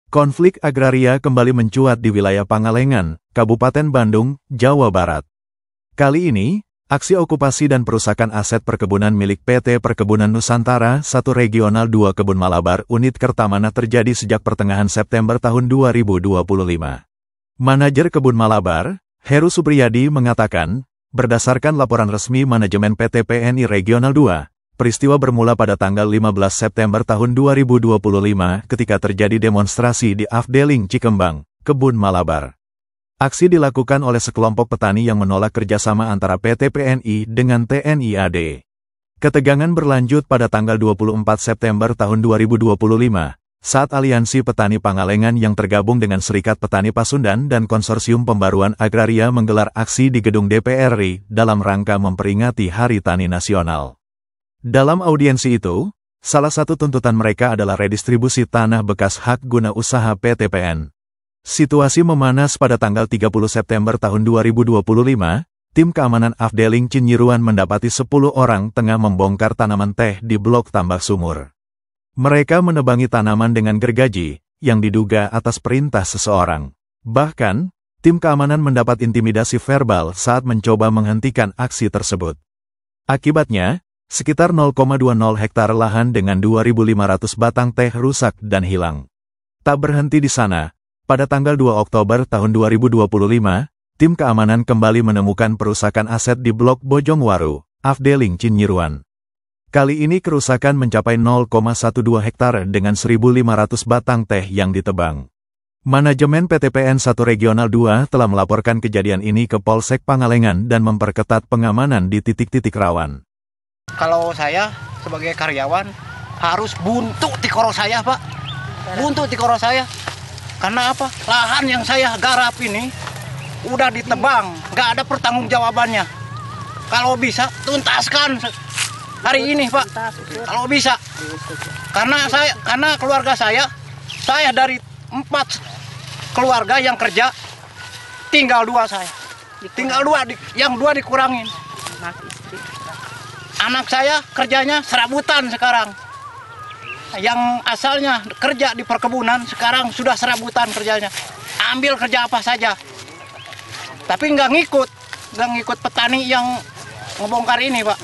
Konflik agraria kembali mencuat di wilayah Pangalengan, Kabupaten Bandung, Jawa Barat. Kali ini, aksi okupasi dan perusakan aset perkebunan milik PT Perkebunan Nusantara 1 Regional 2 Kebun Malabar Unit Kertamana terjadi sejak pertengahan September tahun 2025. Manajer Kebun Malabar, Heru Supriyadi mengatakan, berdasarkan laporan resmi manajemen PT PNI Regional 2, peristiwa bermula pada tanggal 15 September tahun 2025 ketika terjadi demonstrasi di Afdeling Cikembang, Kebun Malabar. Aksi dilakukan oleh sekelompok petani yang menolak kerjasama antara PT PNI dengan TNI AD. Ketegangan berlanjut pada tanggal 24 September tahun 2025, saat Aliansi Petani Pangalengan yang tergabung dengan Serikat Petani Pasundan dan Konsorsium Pembaruan Agraria menggelar aksi di gedung DPR RI dalam rangka memperingati Hari Tani Nasional. Dalam audiensi itu, salah satu tuntutan mereka adalah redistribusi tanah bekas hak guna usaha PT PN. Situasi memanas pada tanggal 30 September tahun 2025, tim keamanan Afdeling Cinyiruan mendapati 10 orang tengah membongkar tanaman teh di blok tambak sumur. Mereka menebangi tanaman dengan gergaji, yang diduga atas perintah seseorang. Bahkan, tim keamanan mendapat intimidasi verbal saat mencoba menghentikan aksi tersebut. Akibatnya, sekitar 0,20 hektar lahan dengan 2.500 batang teh rusak dan hilang. Tak berhenti di sana, pada tanggal 2 Oktober tahun 2025, tim keamanan kembali menemukan perusakan aset di Blok Bojongwaru, Afdeling Cinyiruan. Kali ini kerusakan mencapai 0,12 hektar dengan 1.500 batang teh yang ditebang. Manajemen PT PN 1 Regional 2 telah melaporkan kejadian ini ke Polsek Pangalengan dan memperketat pengamanan di titik-titik rawan. Kalau saya sebagai karyawan harus buntu tikoro saya, Pak. Buntu tikoro saya. Karena apa? Lahan yang saya garap ini udah ditebang, nggak ada pertanggungjawabannya. Kalau bisa tuntaskan hari ini, Pak. Kalau bisa. Karena keluarga saya dari 4 keluarga yang kerja, tinggal 2 saya. Tinggal 2, yang 2 dikurangin. Anak saya kerjanya serabutan sekarang. Yang asalnya kerja di perkebunan, sekarang sudah serabutan kerjanya. Ambil kerja apa saja. Tapi nggak ngikut petani yang ngebongkar ini, Pak.